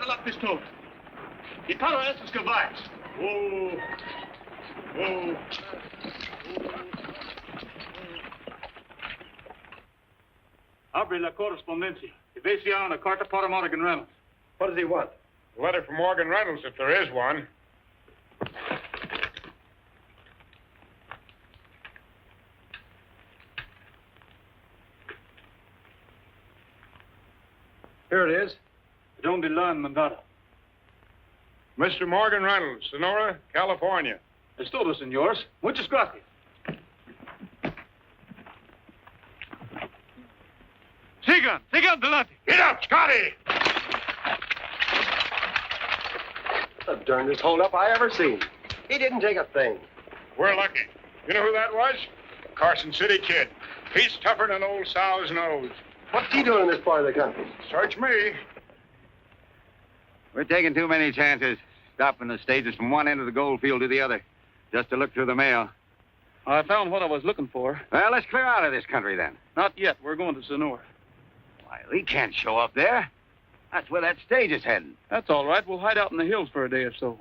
la pistola. Y para esos caballos. Oh. Oh. Abre la correspondencia. Y ve si hay una carta para Morgan Reynolds. What does he want? A letter from Morgan Reynolds, if there is one. Here it is. Don't be lying, Mandata. Mr. Morgan Reynolds, Sonora, California. Es todo, señores. Muchas gracias. Sigan delante. Get up, Scotty! The darndest hold-up I ever seen. He didn't take a thing. We're lucky. You know who that was? Carson City Kid. He's tougher than old Sal's nose. What's he doing in this part of the country? Search me. We're taking too many chances, stopping the stages from one end of the gold field to the other, just to look through the mail. I found what I was looking for. Well, let's clear out of this country, then. Not yet. We're going to Sonora. Why, we can't show up there. That's where that stage is heading. That's all right. We'll hide out in the hills for a day or so.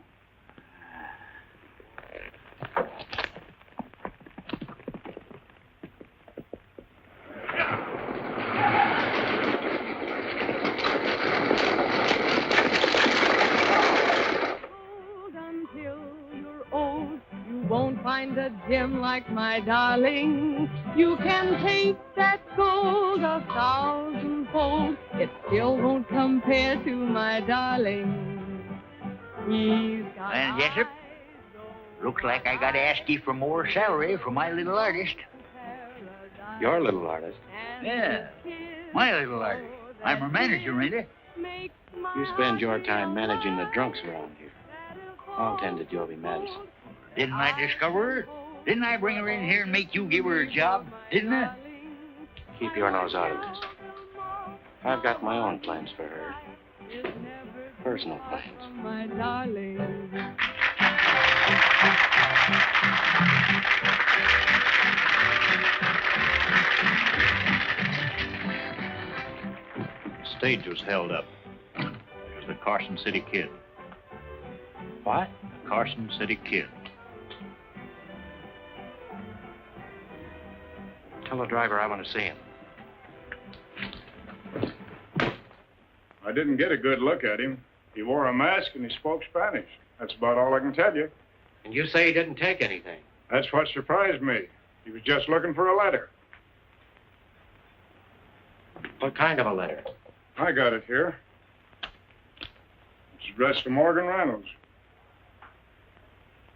Won't find a gem like my darling. You can take that gold 1,000-fold. It still won't compare to my darling. He's got And Jessup, looks like I got to ask you for more salary for my little artist. Your little artist? Yeah, my little artist. I'm her manager, ain't I? You spend your time managing the drunks around here. I'll tend to Joby Madison. Didn't I discover her? Didn't I bring her in here and make you give her a job? Didn't I? Keep your nose out of this. I've got my own plans for her. Personal plans. my darling. The stage was held up. It was the Carson City Kid. What? The Carson City Kid. Tell the driver I want to see him. I didn't get a good look at him. He wore a mask and he spoke Spanish. That's about all I can tell you. And you say he didn't take anything? That's what surprised me. He was just looking for a letter. What kind of a letter? I got it here. It's addressed to Morgan Reynolds.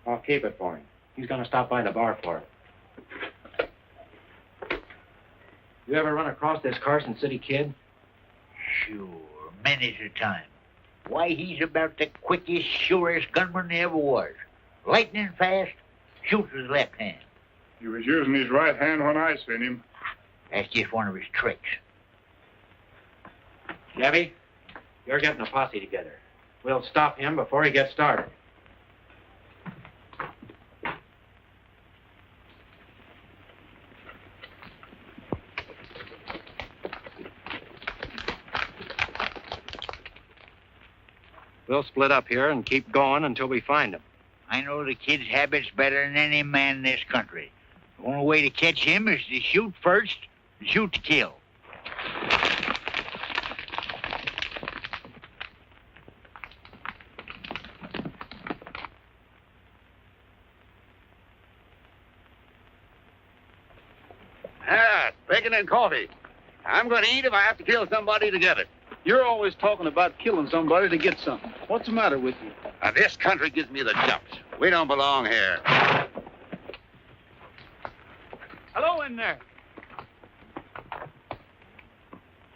I'll keep it for him. He's going to stop by the bar for it. You ever run across this Carson City Kid? Sure, many's the time. Why, he's about the quickest, surest gunman there ever was. Lightning fast, shoots with his left hand. He was using his right hand when I seen him. That's just one of his tricks. Gabby, you're getting a posse together. We'll stop him before he gets started. We'll split up here and keep going until we find him. I know the kid's habits better than any man in this country. The only way to catch him is to shoot first and shoot to kill. Bacon and coffee. I'm going to eat if I have to kill somebody to get it. You're always talking about killing somebody to get something. What's the matter with you? This country gives me the jumps. We don't belong here. Hello in there.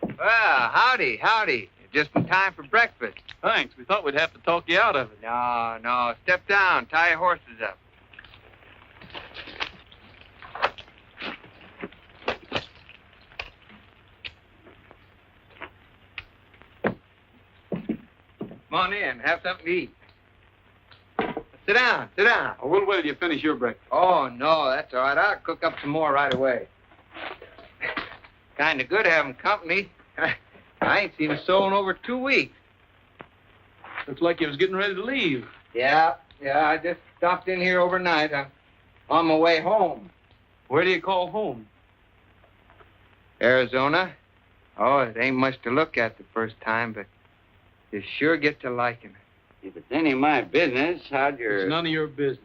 Well, howdy. Just in time for breakfast. Thanks. We thought we'd have to talk you out of it. No. Step down. Tie your horses up. Come on in. Have something to eat. Sit down. We'll wait till you finish your breakfast. Oh, no, that's all right. I'll cook up some more right away. Kind of good having company. I ain't seen a soul in over 2 weeks. Looks like you was getting ready to leave. Yeah, I just stopped in here overnight. I'm on my way home. Where do you call home? Arizona. Oh, it ain't much to look at the first time, but you sure get to liking it. If it's any of my business, how'd your... It's none of your business.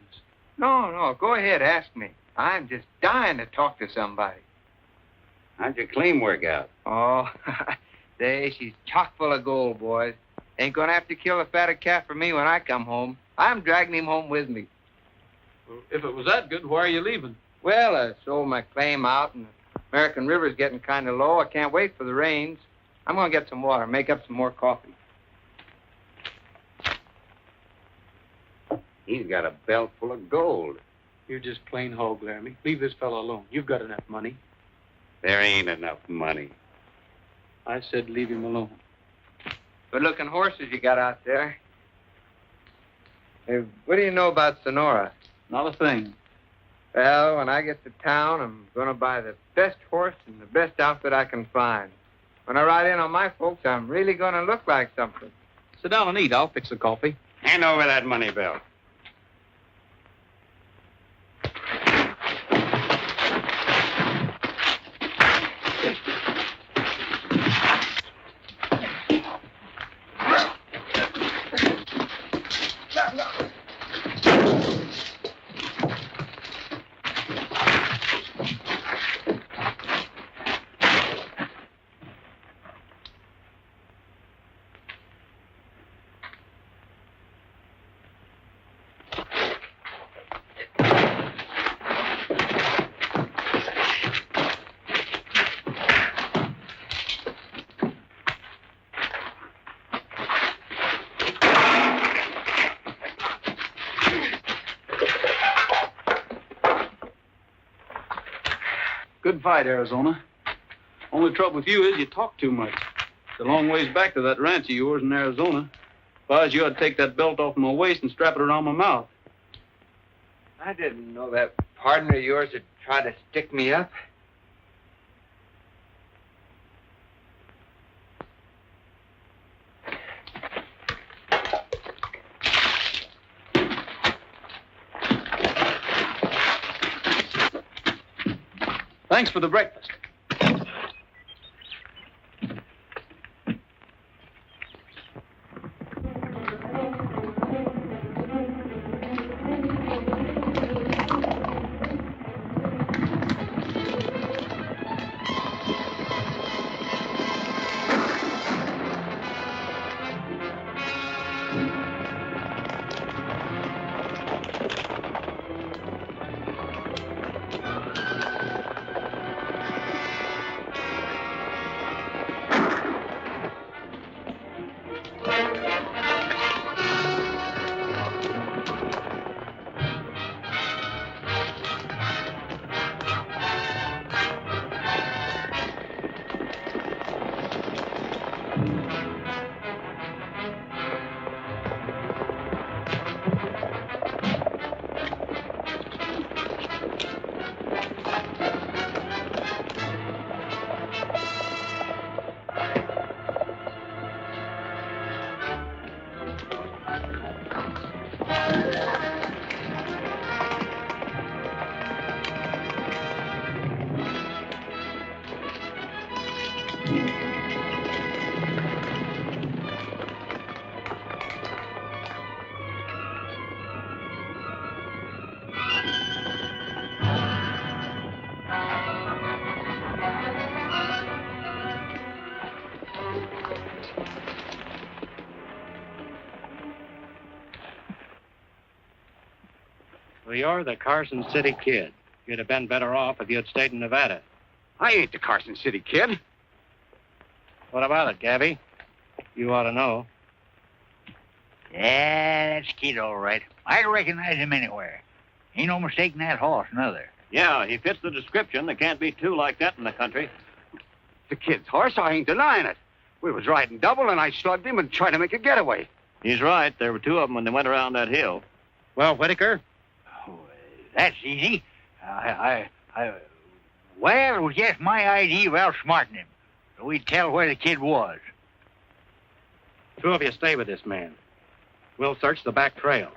No, go ahead, ask me. I'm just dying to talk to somebody. How'd your claim work out? Oh, she's chock full of gold, boys. Ain't gonna have to kill a fatter calf for me when I come home. I'm dragging him home with me. Well, if it was that good, why are you leaving? Well, I sold my claim out, and the American River's getting kind of low. I can't wait for the rains. I'm gonna get some water, make up some more coffee. He's got a belt full of gold. You're just plain hog, Laramie. Leave this fellow alone. You've got enough money. There ain't enough money. I said leave him alone. Good-looking horses you got out there. Hey, what do you know about Sonora? Not a thing. Well, when I get to town, I'm gonna buy the best horse and the best outfit I can find. When I ride in on my folks, I'm really gonna look like something. Sit down and eat. I'll fix the coffee. Hand over that money belt. Good fight, Arizona. Only trouble with you is you talk too much. It's a long ways back to that ranch of yours in Arizona. If I was you, I'd take that belt off my waist and strap it around my mouth. I didn't know that partner of yours would try to stick me up. Thanks for the breakfast. Well, you're the Carson City Kid. You'd have been better off if you'd stayed in Nevada. I ain't the Carson City Kid. What about it, Gabby? You ought to know. Yeah, that's Kid, all right. I recognize him anywhere. Ain't no mistaking that horse, neither. Yeah, he fits the description. There can't be two like that in the country. The Kid's horse, I ain't denying it. We was riding double, and I slugged him and tried to make a getaway. He's right. There were two of them when they went around that hill. Well, Whitaker? Oh, that's easy. Well, it was just my idea of outsmarting him, so we'd tell where the Kid was. Two of you stay with this man. We'll search the back trail.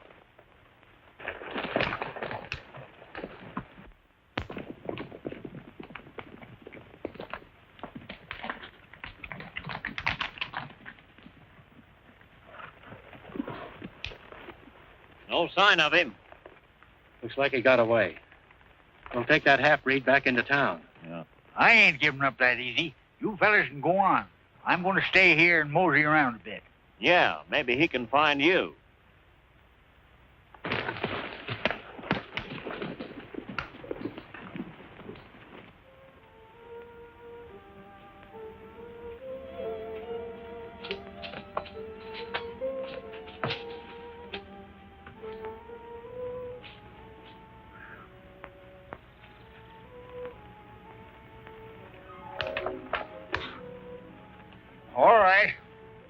No sign of him. Looks like he got away. We'll take that half-breed back into town. Yeah. I ain't giving up that easy. You fellas can go on. I'm going to stay here and mosey around a bit. Yeah, maybe he can find you.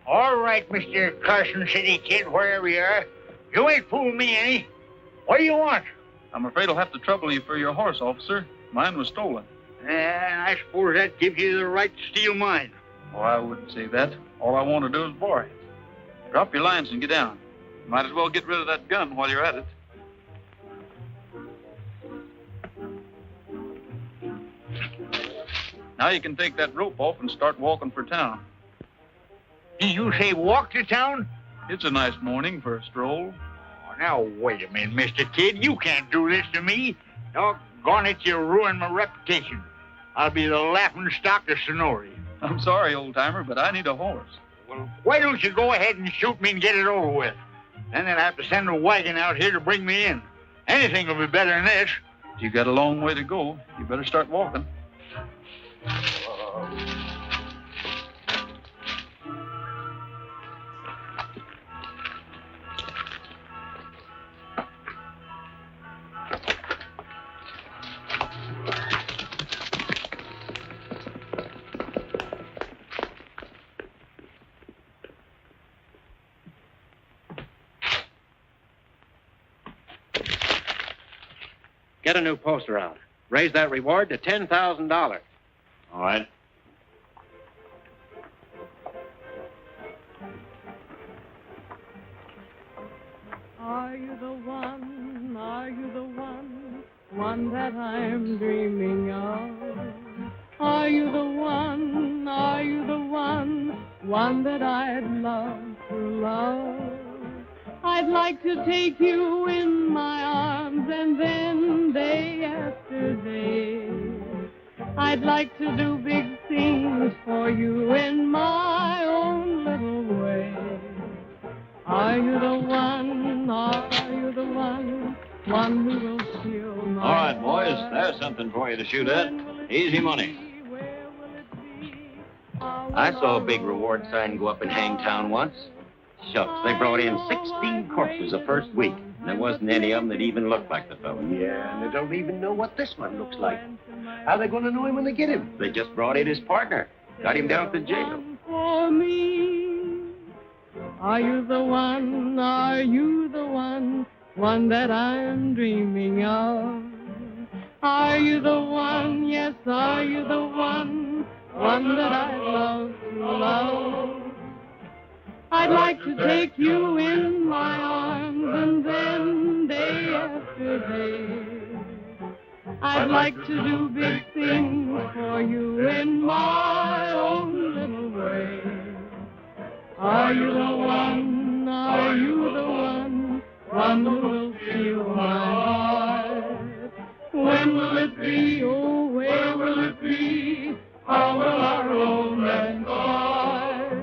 All right, Mr. Carson City Kid, wherever you are. You ain't fooling me any. What do you want? I'm afraid I'll have to trouble you for your horse, officer. Mine was stolen. And I suppose that gives you the right to steal mine. Oh, I wouldn't say that. All I want to do is borrow it. Drop your lines and get down. Might as well get rid of that gun while you're at it. Now you can take that rope off and start walking for town. Did you say walk to town? It's a nice morning for a stroll. Oh, now, wait a minute, Mr. Kid. You can't do this to me. Doggone it, you ruined my reputation. I'll be the laughing stock of Sonora. I'm sorry, old-timer, but I need a horse. Well, why don't you go ahead and shoot me and get it over with? Then they'll have to send a wagon out here to bring me in. Anything will be better than this. You got a long way to go. You better start walking. Get a new poster out. Raise that reward to $10,000. All right. Are you the one? Are you the one? One that I'm dreaming of? Are you the one? Are you the one? One that I'd love to love? I'd like to take you in my arms and then day after day I'd like to do big things for you in my own little way. Are you the one? Are you the one? One who will steal my All right, boys. heart? There's something for you to shoot at. Easy money. Where will it be? How I will saw a big reward sign go up in Hangtown once. Shucks, they brought in 16 corpses the first week. And there wasn't any of them that even looked like the fellow. Yeah, and they don't even know what this one looks like. How are they going to know him when they get him? They just brought in his partner. Got him down at the jail. For me, are you the one? Are you the one? One that I'm dreaming of? Are you the one? Yes, are you the one? One that I love to love? I'd like to take you in my arms and then day after day I'd like to do big things for you in my own little way. Are you the one? Are you the one? One who will steal my heart? When will it be? Oh, where will it be? How will our romance start?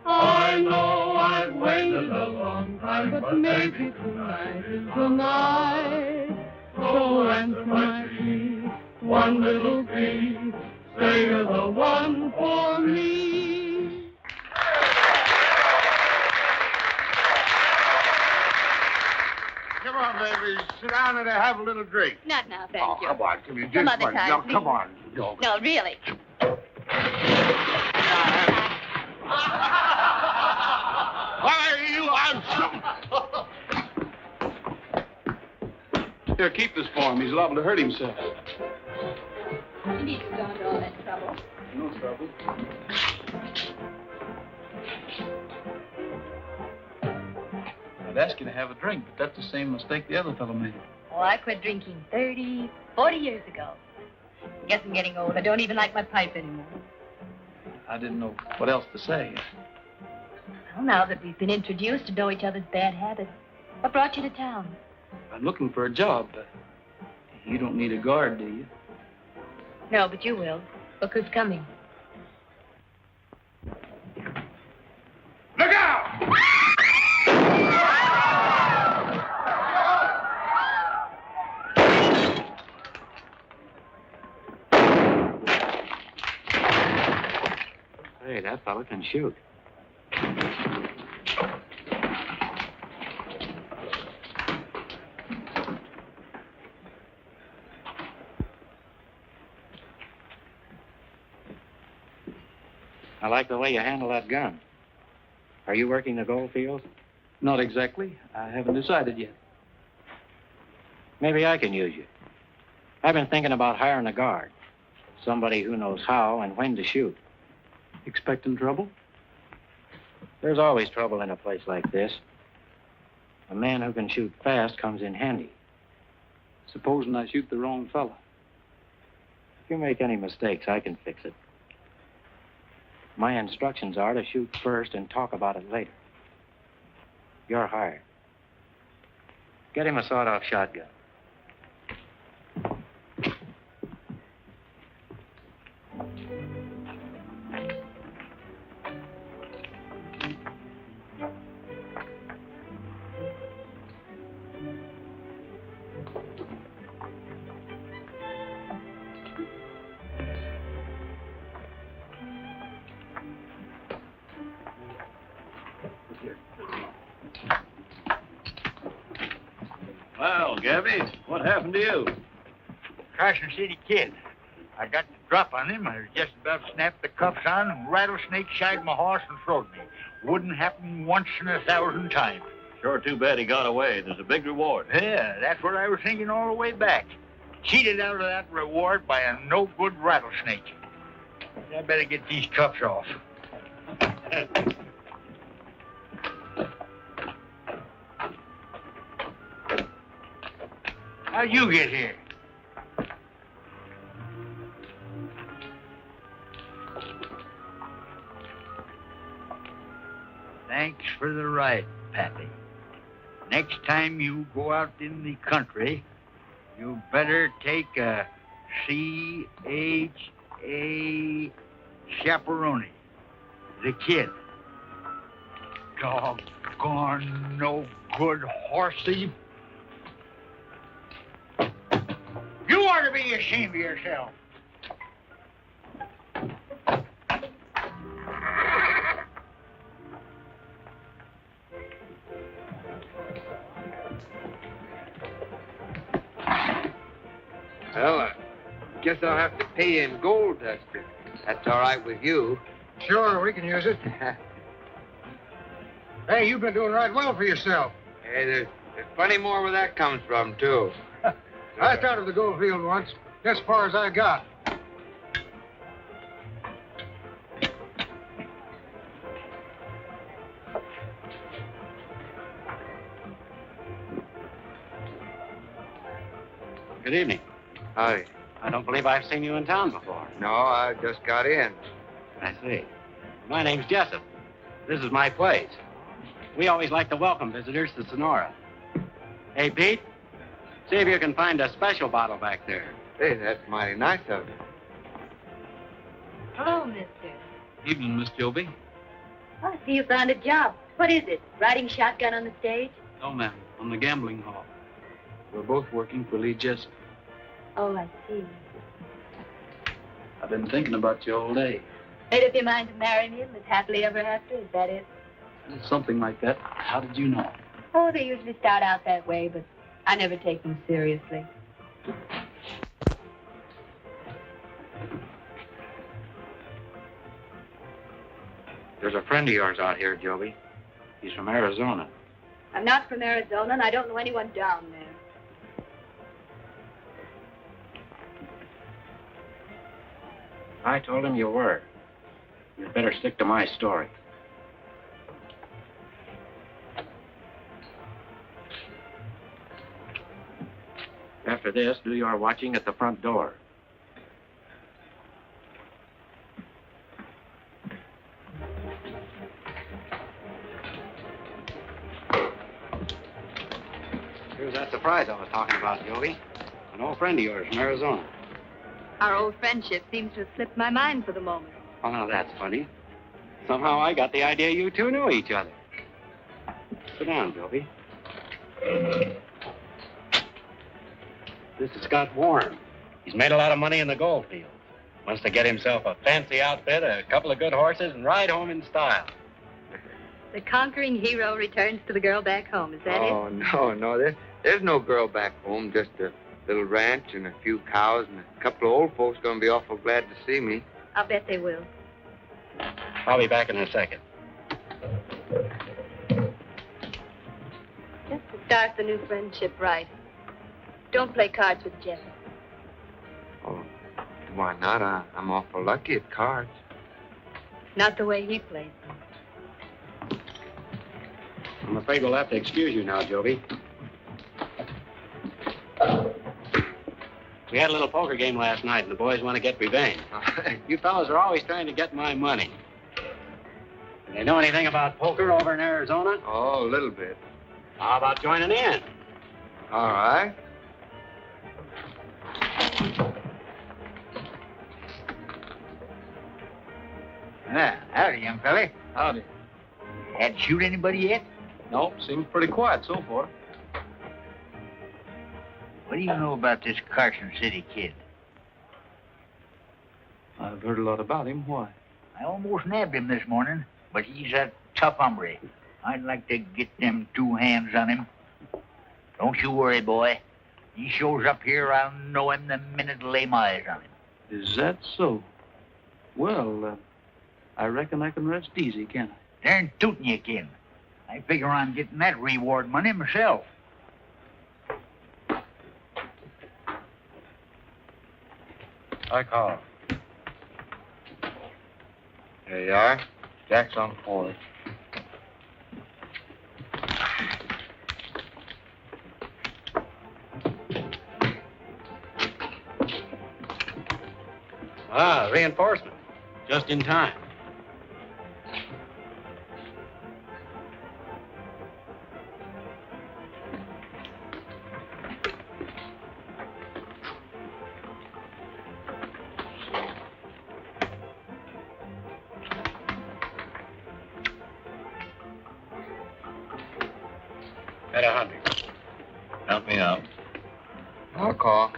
I know I've waited a long time, but maybe tonight is the night. So answer my plea, one little plea, say you're the one for me. Come on, baby. Sit down and have a little drink. Not now, thank you. Come on, give me just Some other one. time, Now, please. come on. Go. No, really. Why, you are some... Here, keep this for him. He's liable to hurt himself. You need to go into all that trouble. No trouble. I'd ask you to have a drink, but that's the same mistake the other fellow made. Oh, I quit drinking 30, 40 years ago. Guess I'm getting old. I don't even like my pipe anymore. I didn't know what else to say. Well, now that we've been introduced to know each other's bad habits, what brought you to town? I'm looking for a job. You don't need a guard, do you? No, but you will. Look who's coming. Look out! Hey, that fella can shoot. I like the way you handle that gun. Are you working the gold fields? Not exactly. I haven't decided yet. Maybe I can use you. I've been thinking about hiring a guard. Somebody who knows how and when to shoot. Expecting trouble? There's always trouble in a place like this. A man who can shoot fast comes in handy. Supposing I shoot the wrong fella. If you make any mistakes, I can fix it. My instructions are to shoot first and talk about it later. You're hired. Get him a sawed-off shotgun. Well, Gabby, what happened to you? Carson City Kid. I got the drop on him. I was just about to snap the cuffs on, and rattlesnake shied my horse and throwed me. Wouldn't happen once in 1,000 times. Sure too bad he got away. There's a big reward. Yeah, that's what I was thinking all the way back. Cheated out of that reward by a no-good rattlesnake. I better get these cuffs off. How'd you get here? Thanks for the ride, Pappy. Next time you go out in the country, you better take a C.H.A. chaperone. The kid. Doggone no good horse thief. You ought to be ashamed of yourself. Well, I guess I'll have to pay you in gold dust. If that's all right with you. Sure, we can use it. Hey, you've been doing right well for yourself. Hey, there's plenty more where that comes from, too. I started the gold field once, as far as I got. Good evening. Howdy. I don't believe I've seen you in town before. No, I just got in. I see. My name's Jessup. This is my place. We always like to welcome visitors to Sonora. Hey, Pete, see if you can find a special bottle back there. Hey, that's mighty nice of you. Hello, mister. Evening, Miss Joby. Oh, I see you found a job. What is it? Riding shotgun on the stage? No, ma'am. On the gambling hall. We're both working for Lee Jessup. Oh, I see. I've been thinking about you all day. Made up your mind to marry me and live happily ever after? Is that it? It's something like that. How did you know? Oh, they usually start out that way, but I never take them seriously. There's a friend of yours out here, Joby. He's from Arizona. I'm not from Arizona, and I don't know anyone down there. I told him you were. You'd better stick to my story. after this, do your watching at the front door. Here's that surprise I was talking about, Joby. An old friend of yours from Arizona. Our old friendship seems to have slipped my mind for the moment. Oh, now that's funny. Somehow I got the idea you two knew each other. Sit down, Joby. This is Scott Warren. He's made a lot of money in the gold field. Wants to get himself a fancy outfit, a couple of good horses, and ride home in style. The conquering hero returns to the girl back home. Is that it? Oh, no. There's no girl back home. Just a little ranch and a few cows and a couple of old folks going to be awful glad to see me. I'll bet they will. I'll be back in a second. Just to start the new friendship right. Don't play cards with Jessup. Oh, why not? I'm awful lucky at cards. Not the way he plays. I'm afraid we'll have to excuse you now, Joby. We had a little poker game last night, and the boys want to get revenge. You fellas are always trying to get my money. Do they know anything about poker over in Arizona? Oh, a little bit. How about joining in? All right. Howdy, young fella. Howdy. Had to shoot anybody yet? Nope, seems pretty quiet so far. What do you know about this Carson City Kid? I've heard a lot about him. Why? I almost nabbed him this morning, but he's a tough hombre. I'd like to get them two hands on him. Don't you worry, boy. He shows up here, I'll know him the minute I lay my eyes on him. Is that so? Well, I reckon I can rest easy, can I? Darn tootin' you can. I figure on getting that reward money myself. I call. There you are. Jack's on 4. Ah, reinforcement. Just in time. At 100. Help me out. I'll call.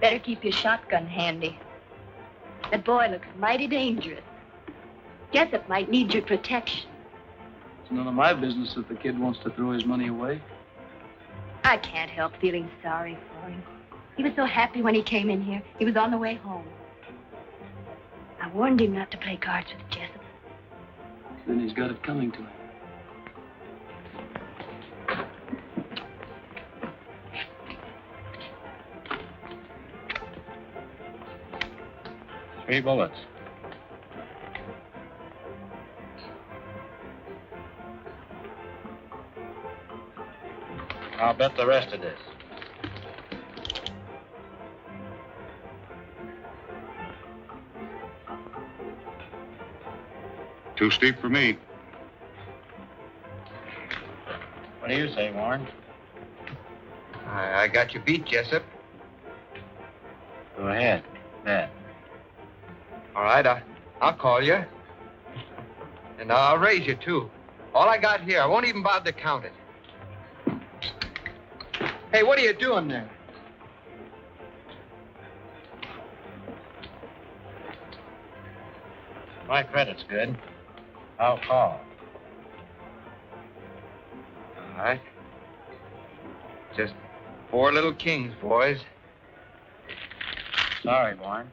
Better keep your shotgun handy. That boy looks mighty dangerous. Jessup might need your protection. It's none of my business if the kid wants to throw his money away. I can't help feeling sorry for him. He was so happy when he came in here. He was on the way home. I warned him not to play cards with Jessup. Then he's got it coming to him. Three bullets. I'll bet the rest of this. Too steep for me. What do you say, Warren? I got you beat, Jessup. Go ahead. Bet. All right, I'll call you. And I'll raise you, too. All I got here, I won't even bother to count it. Hey, what are you doing there? My credit's good. I'll call. All right. Just 4 little kings, boys. Sorry, Warren.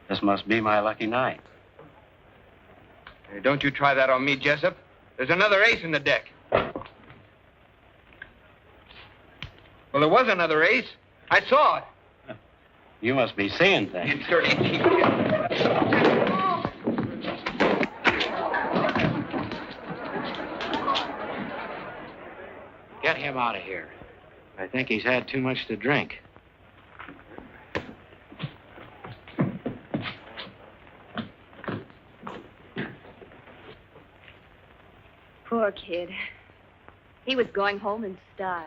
This must be my lucky night. Hey, don't you try that on me, Jessup. There's another ace in the deck. Well, there was another ace. I saw it. You must be seeing things. You dirty cheap. Get him out of here. I think he's had too much to drink. Poor kid. He was going home in style.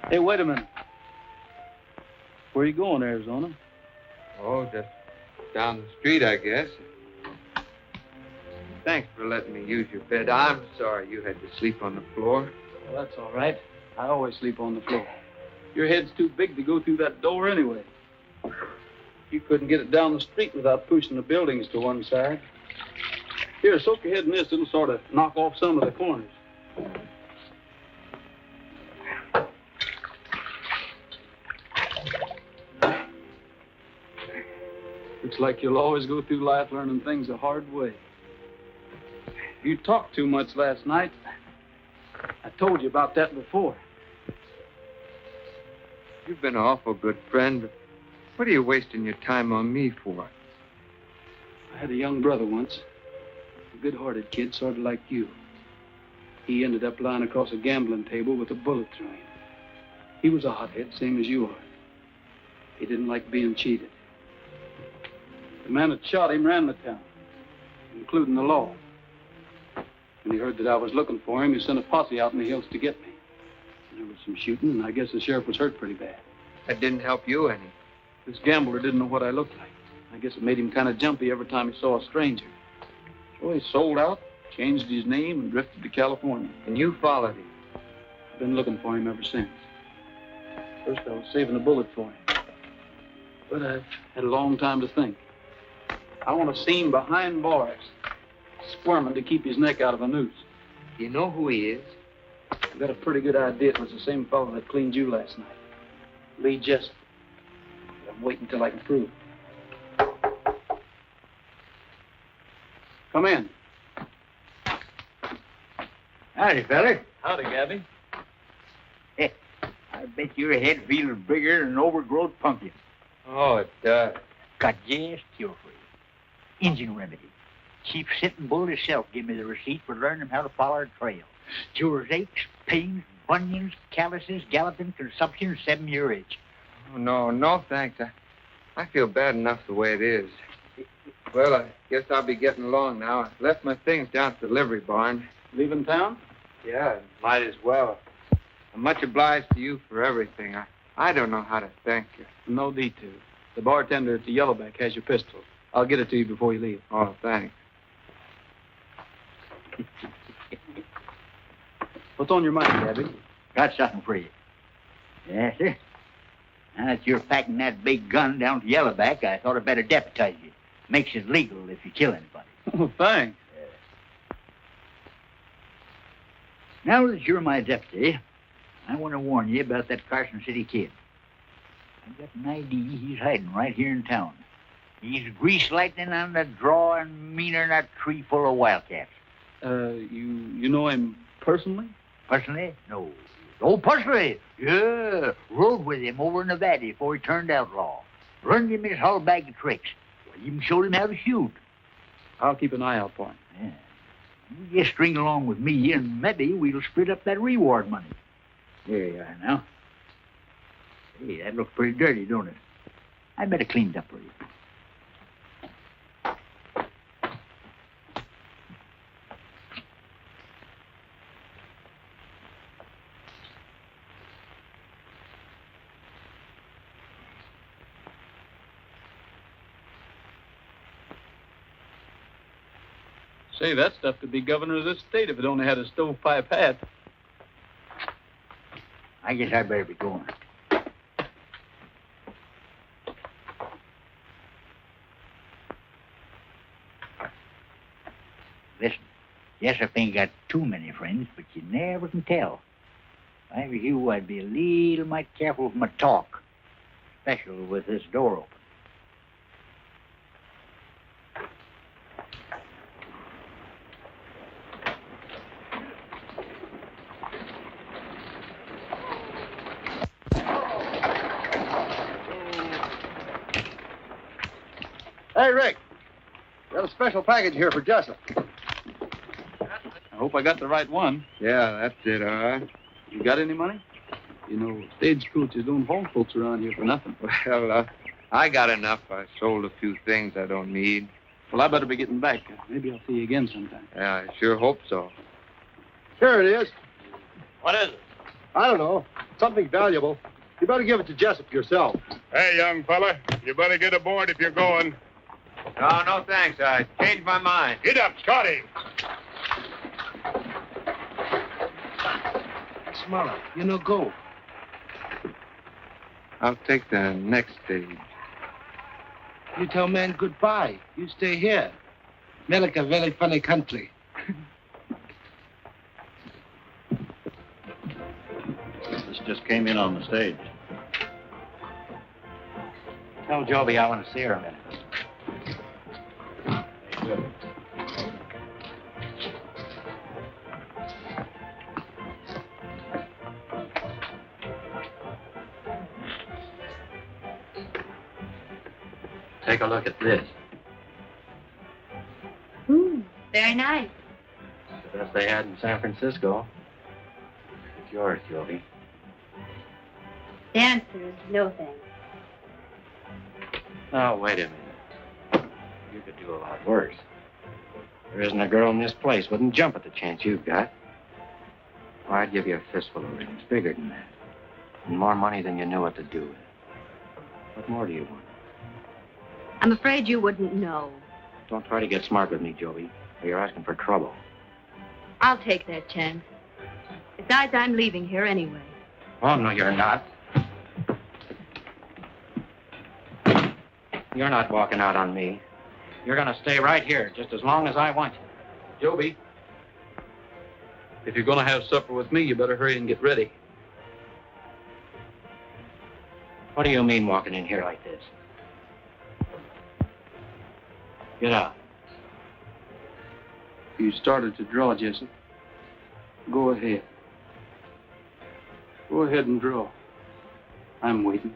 Hey, wait a minute. Where you going, Arizona? Oh, just down the street, I guess. Thanks for letting me use your bed. I'm sorry you had to sleep on the floor. Well, that's all right. I always sleep on the floor. Your head's too big to go through that door anyway. You couldn't get it down the street without pushing the buildings to one side. Here, soak your head in this. It'll sort of knock off some of the corners. Looks like you'll always go through life learning things the hard way. You talked too much last night. I told you about that before. You've been an awful good friend, but what are you wasting your time on me for? I had a young brother once. A good-hearted kid, sort of like you. He ended up lying across a gambling table with a bullet through him. He was a hothead, same as you are. He didn't like being cheated. The man that shot him ran the town, including the law. When he heard that I was looking for him, he sent a posse out in the hills to get me. There was some shooting, and I guess the sheriff was hurt pretty bad. That didn't help you any. This gambler didn't know what I looked like. I guess it made him kind of jumpy every time he saw a stranger. So he sold out, changed his name, and drifted to California. And you followed him? I've been looking for him ever since. First, I was saving a bullet for him. But I've had a long time to think. I want to see him behind bars, squirming to keep his neck out of a noose. You know who he is? I've got a pretty good idea it was the same fellow that cleaned you last night. Lee Jessup. I'm waiting until I can prove it. Come in. Howdy, fella. Howdy, Gabby. I bet your head feels bigger than an overgrowth pumpkin. Oh, it does. Got just cure for you. Injun remedy. Chief Sitting Bull himself gave me the receipt for learning how to follow a trail. Cures aches, pains, bunions, calluses, galloping, consumption, 7-year itch. Oh, no, thanks. I feel bad enough the way it is. Well, I guess I'll be getting along now. I left my things down at the livery barn. Leaving town? Yeah, might as well. I'm much obliged to you for everything. I don't know how to thank you. No need to. The bartender at the Yellowback has your pistol. I'll get it to you before you leave. Oh, thanks. What's on your mind, Gabby? Got something for you. Yes, sir. Now that you're packing that big gun down to Yellowback, I thought I'd better deputize you. Makes it legal if you kill anybody. Oh, thanks. Now that you're my deputy, I want to warn you about that Carson City Kid. I've got an idea he's hiding right here in town. He's grease lightning on the draw and meaner than a tree full of wildcats. You know him personally? Personally? No. Oh, personally? Yeah. Rode with him over in Nevada before he turned outlaw. Learned him his whole bag of tricks. Even showed him how to shoot. I'll keep an eye out for him. Yeah. You just string along with me, and maybe we'll split up that reward money. There you are now. Hey, that looks pretty dirty, don't it? I better clean it up for you. Say, that stuff could be governor of this state if it only had a stovepipe hat. I guess I better be going. Listen, Jessup ain't got too many friends, but you never can tell. If I were you, I'd be a little mite careful with my talk, especially with this door open. Hey, Rick. Got a special package here for Jessup. I hope I got the right one. Yeah, that's it, all right. You got any money? You know, stagecoaches don't haul folks around here for nothing. Well, I got enough. I sold a few things I don't need. Well, I better be getting back. Maybe I'll see you again sometime. Yeah, I sure hope so. Here it is. What is it? I don't know. Something valuable. You better give it to Jessup yourself. Hey, young fella, you better get aboard if you're going. No, thanks. I changed my mind. Get up, Scotty. Smell it. You know, go. I'll take the next stage. You tell man goodbye. You stay here. America, very funny country. This just came in on the stage. Tell Joby I want to see her a minute. Take a look at this. Ooh, very nice. The best they had in San Francisco. It's yours, Joby. The answer is no thanks. Now, wait a minute. You could do a lot worse. There isn't a girl in this place wouldn't jump at the chance you've got. Well, I'd give you a fistful of rings, bigger than that. And more money than you knew what to do with. What more do you want? I'm afraid you wouldn't know. Don't try to get smart with me, Joby, or you're asking for trouble. I'll take that chance. Besides, I'm leaving here anyway. Oh, no, you're not. You're not walking out on me. You're going to stay right here just as long as I want you. Joby, if you're going to have supper with me, you better hurry and get ready. What do you mean walking in here like this? Get out. You started to draw, Jessup. Go ahead. Go ahead and draw. I'm waiting.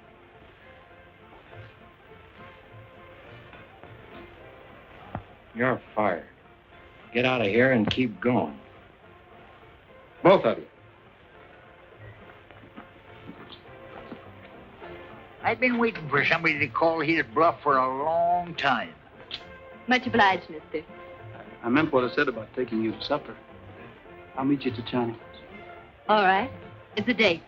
You're fired. Get out of here and keep going. Both of you. I've been waiting for somebody to call his bluff for a long time. Much obliged, mister. I meant what I said about taking you to supper. I'll meet you at the Chinese. All right. It's a date.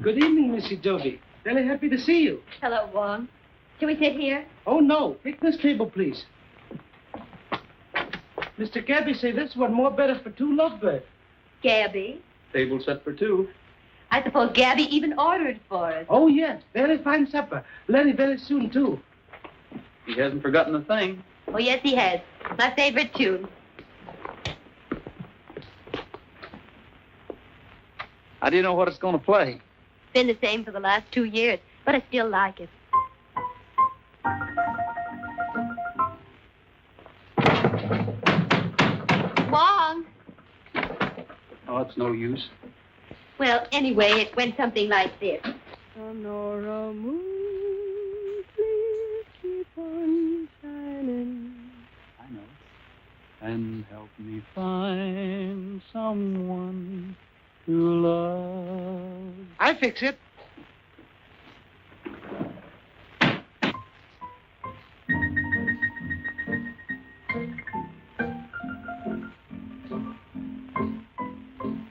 Good evening, Missy Joby. Very happy to see you. Hello, Wong. Shall we sit here? Oh, no. Take this table, please. Mr. Gabby say this one more better for two lovebirds. Gabby? Table set for two. I suppose Gabby even ordered for us. Oh, yes. Very fine supper. Lenny very soon, too. He hasn't forgotten a thing. Oh, yes, he has. My favorite tune. How do you know what it's going to play? Been the same for the last 2 years, but I still like it. Wong! Oh, it's no use. Well, anyway, it went something like this. Sonora moon, please keep on shining. I know. And help me find someone to love. I fix it.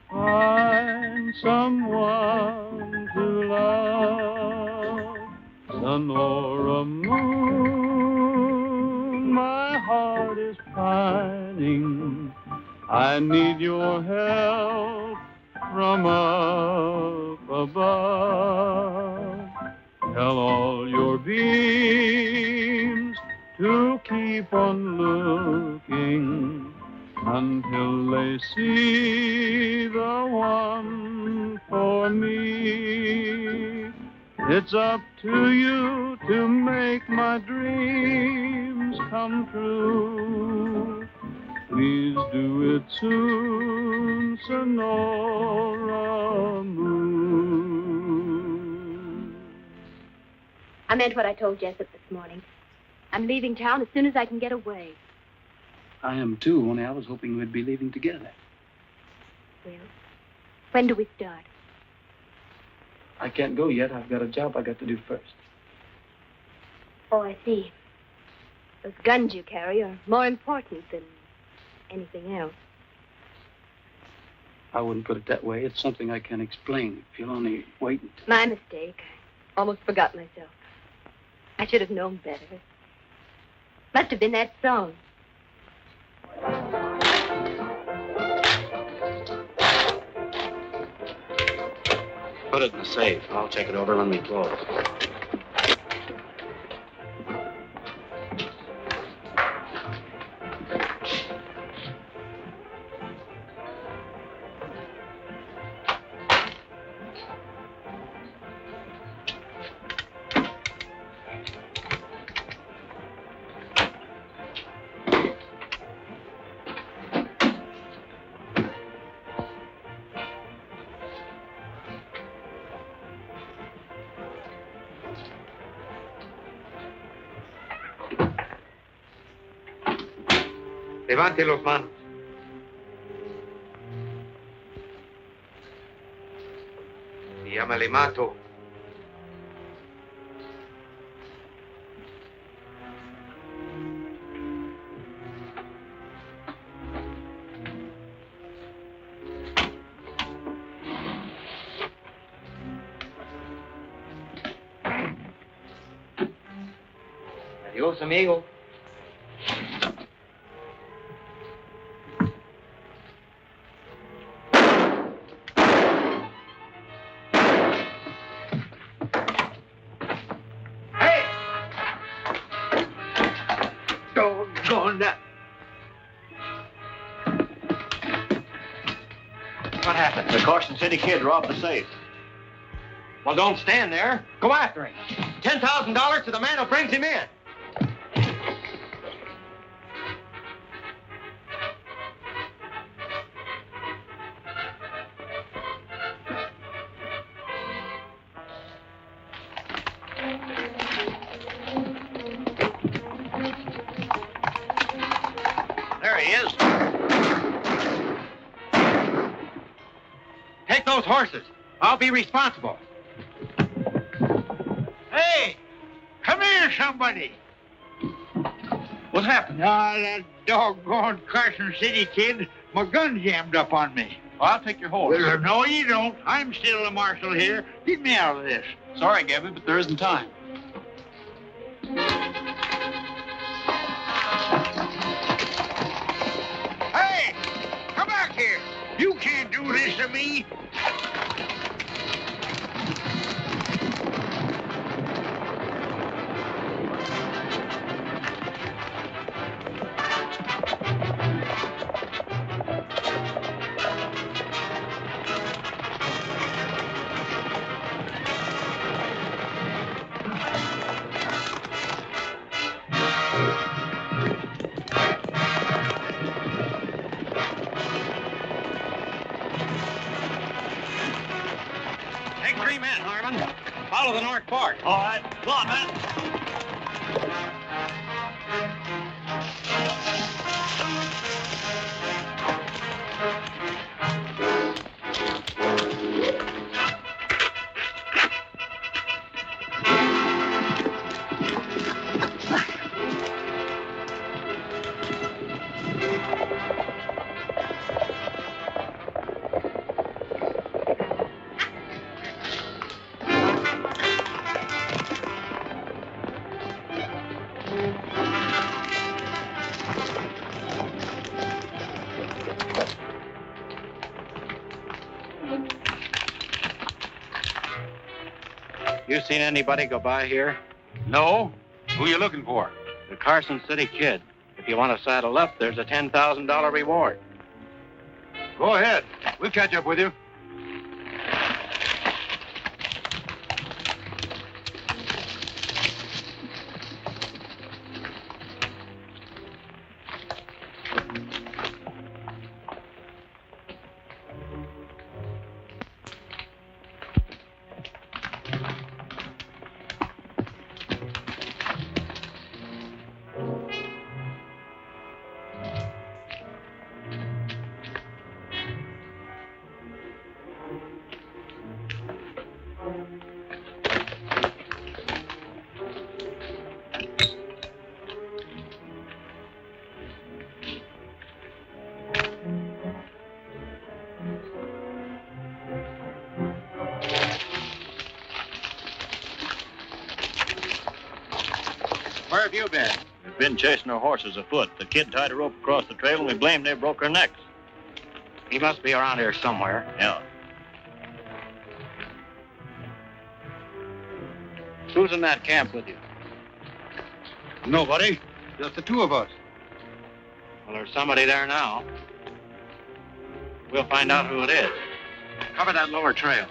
Find someone to love, Sonora moon, my heart is pining. I need your help from up above. Tell all your beams to keep on looking until they see the one for me. It's up to you to make my dreams come true. Please do it soon, Sonora Moon. I meant what I told Jessup this morning. I'm leaving town as soon as I can get away. I am too, only I was hoping we'd be leaving together. Well, when do we start? I can't go yet. I've got a job I got to do first. Oh, I see. Those guns you carry are more important than anything else. I wouldn't put it that way. It's something I can explain if you'll only wait until... My mistake. I almost forgot myself. I should have known better. Must have been that song. Put it in the safe. I'll check it over when we close. Levante los manos. Y ya me le mato. Adiós, amigo. What happened? The Carson City Kid robbed the safe. Well, don't stand there. Go after him. $10,000 to the man who brings him in. There he is. Take those horses. I'll be responsible. Hey! Come here, somebody! What happened? That doggone Carson City Kid. My gun jammed up on me. Well, I'll take your horse. Well, no, you don't. I'm still the marshal here. Get me out of this. Sorry, Gabby, but there isn't time. Hey! Come back here! You can't do this to me! Take 3 men, Harmon. Follow the north fork. All right. Come on, man. You seen anybody go by here? No. Who you looking for? The Carson City Kid. If you want to saddle up, there's a $10,000 reward. Go ahead. We'll catch up with you. Where have you been? We've been chasing our horses afoot. The kid tied a rope across the trail, and we blamed they broke her necks. He must be around here somewhere. Yeah. Who's in that camp with you? Nobody. Just the two of us. Well, there's somebody there now. We'll find out who it is. Cover that lower trail.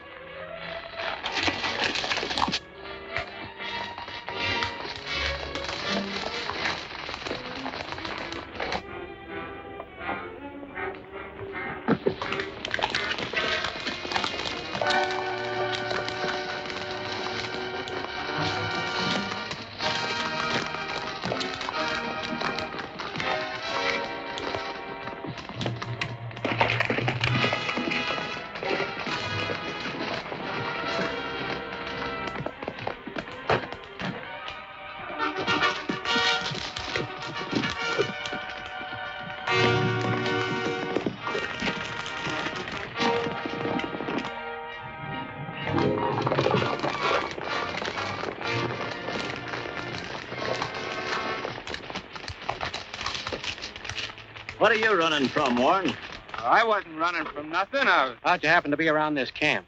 What are you running from, Warren? I wasn't running from nothing. How'd you happen to be around this camp?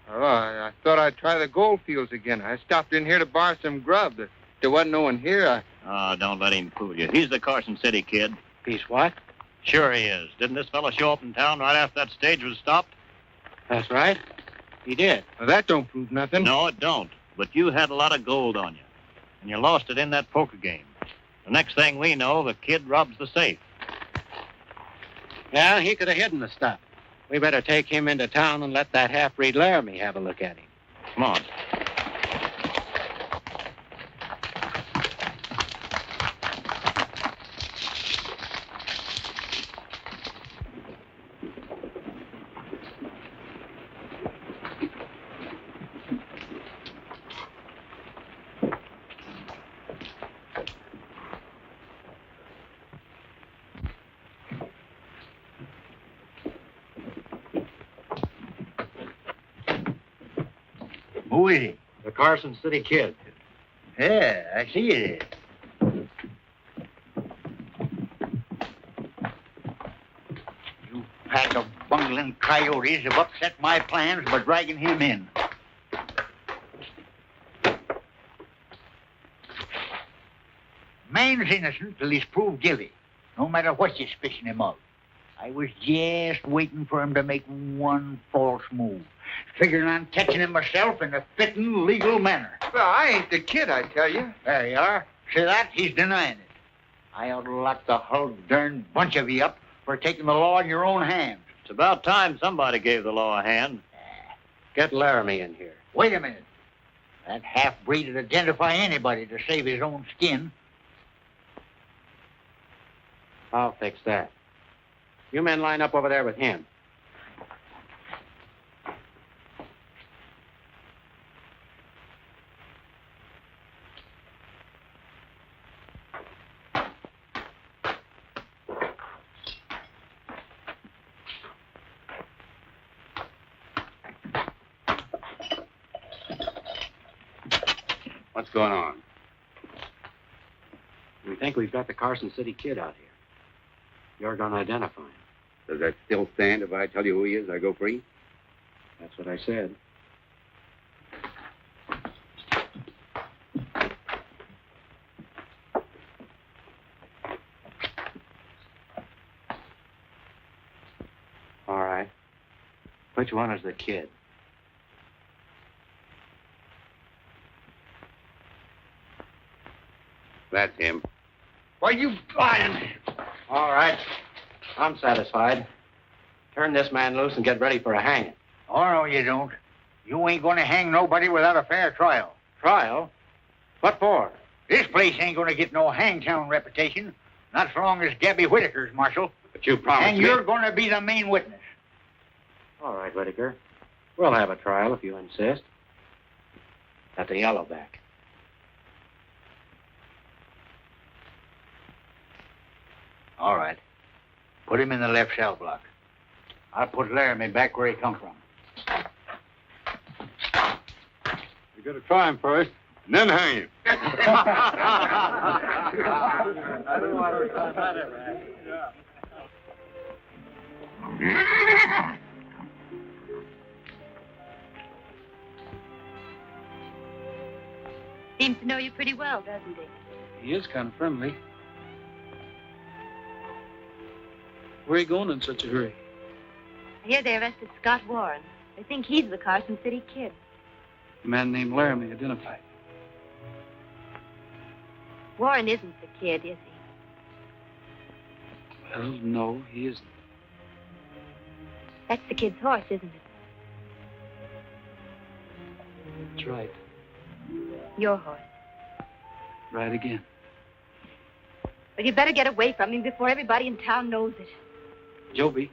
Oh, I thought I'd try the gold fields again. I stopped in here to borrow some grub. There wasn't no one here. Oh, don't let him fool you. He's the Carson City Kid. He's what? Sure he is. Didn't this fellow show up in town right after that stage was stopped? That's right. He did. Well, that don't prove nothing. No, it don't. But you had a lot of gold on you. And you lost it in that poker game. The next thing we know, the kid robs the safe. Yeah, he could have hidden the stuff. We better take him into town and let that half-breed Laramie have a look at him. Come on. Who is he? The Carson City Kid. Yeah, I see it is. You pack of bungling coyotes have upset my plans by dragging him in. Man's innocent till he's proved guilty, no matter what you're suspicion him of. I was just waiting for him to make one false move, figuring on catching him myself in a fitting, legal manner. Well, I ain't the kid, I tell you. There you are. See that? He's denying it. I ought to lock the whole darn bunch of you up for taking the law in your own hands. It's about time somebody gave the law a hand. Get Laramie in here. Wait a minute. That half-breed would identify anybody to save his own skin. I'll fix that. You men line up over there with him. What's going on? We think we've got the Carson City Kid out here. You're going to identify him. Does that still stand? If I tell you who he is, I go free? That's what I said. Which one is the kid? That's him. Why, you lying? All right. I'm satisfied. Turn this man loose and get ready for a hanging. Oh, no, you don't. You ain't gonna hang nobody without a fair trial. Trial? What for? This place ain't gonna get no hangtown reputation, not so long as Gabby Whittaker's marshal. But you promised And me. you're gonna be the main witness. All right, Whitaker. We'll have a trial if you insist. At the Yellowback. All right. Put him in the left cell block. I'll put Laramie back where he come from. You gotta try him first, and then hang him. Seems to know you pretty well, doesn't he? He is kind of friendly. Where are you going in such a hurry? I hear they arrested Scott Warren. They think he's the Carson City Kid. A man named Laramie identified. Warren isn't the kid, is he? Well, no, he isn't. That's the kid's horse, isn't it? That's right. Your horse. Right again. Well, you better get away from him before everybody in town knows it. Joby,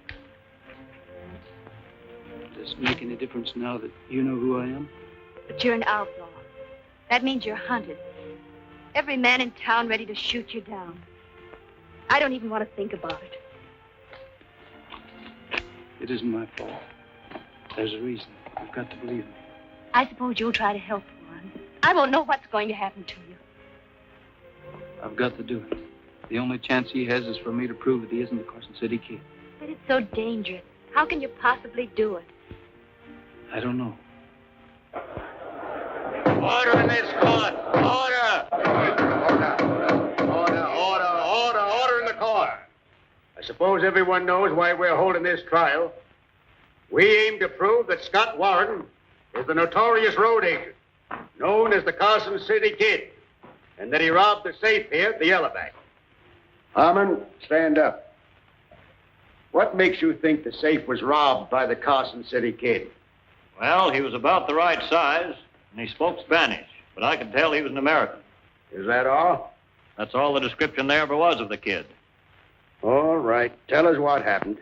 does it make any difference now that you know who I am? But you're an outlaw. That means you're hunted. Every man in town ready to shoot you down. I don't even want to think about it. It isn't my fault. There's a reason. You've got to believe me. I suppose you'll try to help Warren. I won't know what's going to happen to you. I've got to do it. The only chance he has is for me to prove that he isn't the Carson City Kid. But it's so dangerous. How can you possibly do it? I don't know. Order in this court. Order in the court. I suppose everyone knows why we're holding this trial. We aim to prove that Scott Warren is the notorious road agent, known as the Carson City Kid, and that he robbed the safe here at the Yellowback. Harmon, stand up. What makes you think the safe was robbed by the Carson City Kid? Well, he was about the right size, and he spoke Spanish, but I could tell he was an American. Is that all? That's all the description there ever was of the kid. All right. Tell us what happened.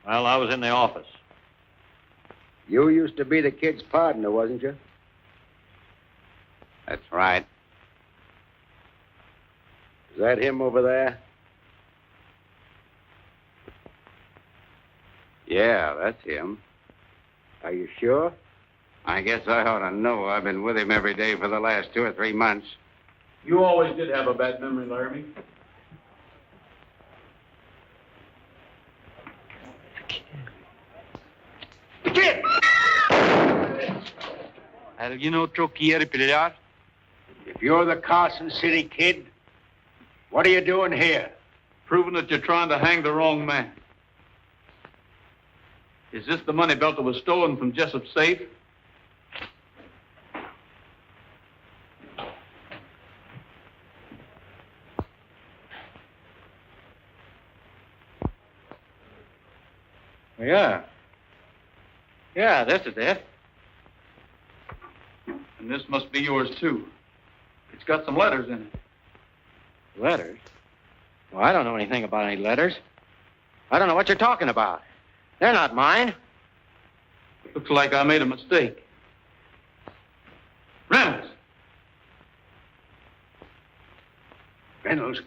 Well, I was in the office. You used to be the kid's partner, wasn't you? That's right. Is that him over there? Yeah, that's him. Are you sure? I guess I ought to know. I've been with him every day for the last 2 or 3 months. You always did have a bad memory, Laramie. The kid! ¿Alguien otro quiere pelear? If you're the Carson City Kid, what are you doing here? Proving that you're trying to hang the wrong man. Is this the money belt that was stolen from Jessup's safe? Yeah. Yeah, this is it. And this must be yours, too. It's got some letters in it. Letters? Well, I don't know anything about any letters. I don't know what you're talking about. They're not mine. Looks like I made a mistake. Reynolds! Reynolds?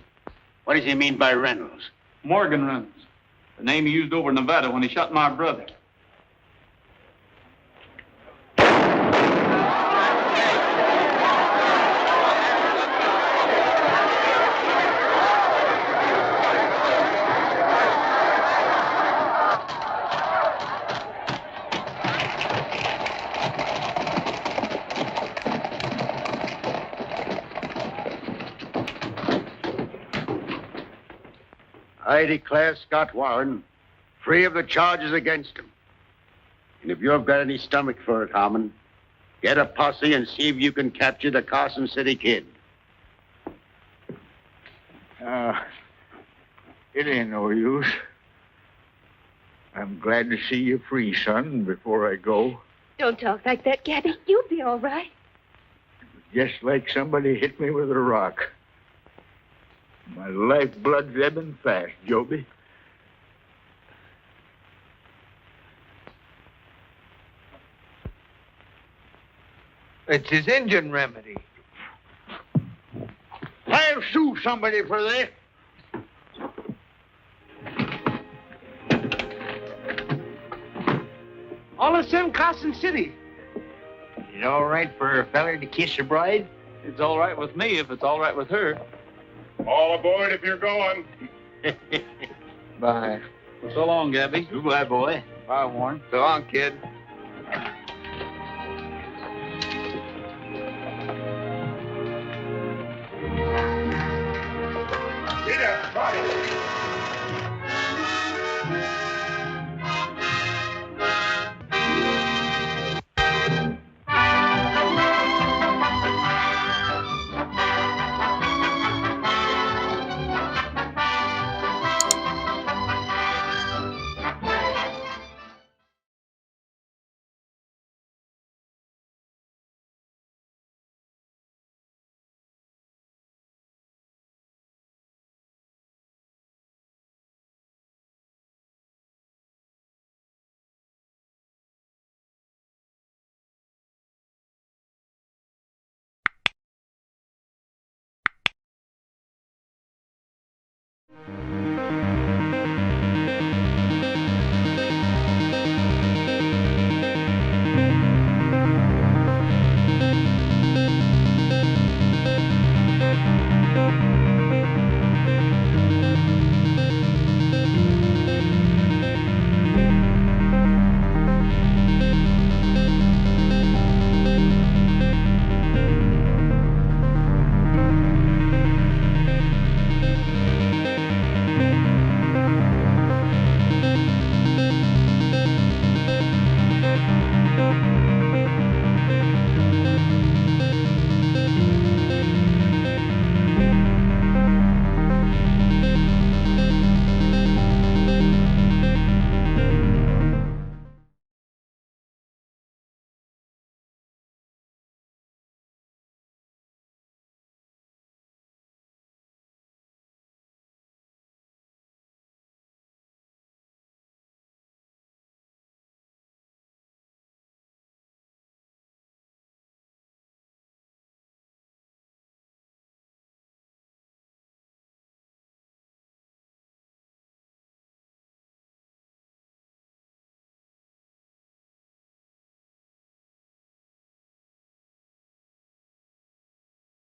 What does he mean by Reynolds? Morgan Reynolds. The name he used over in Nevada when he shot my brother. I declare Scott Warren free of the charges against him. And if you've got any stomach for it, Harmon, get a posse and see if you can capture the Carson City Kid. It ain't no use. I'm glad to see you free, son, before I go. Don't talk like that, Gabby. You'll be all right. Just like somebody hit me with a rock. My lifeblood's ebbing fast, Joby. It's his Indian remedy. I'll sue somebody for this. All the same, Carson City. Is it all right for a feller to kiss a bride? It's all right with me if it's all right with her. All aboard if you're going. Bye. Well, so long, Gabby. Goodbye, boy. Bye, Warren. So long, kid. Get up, buddy.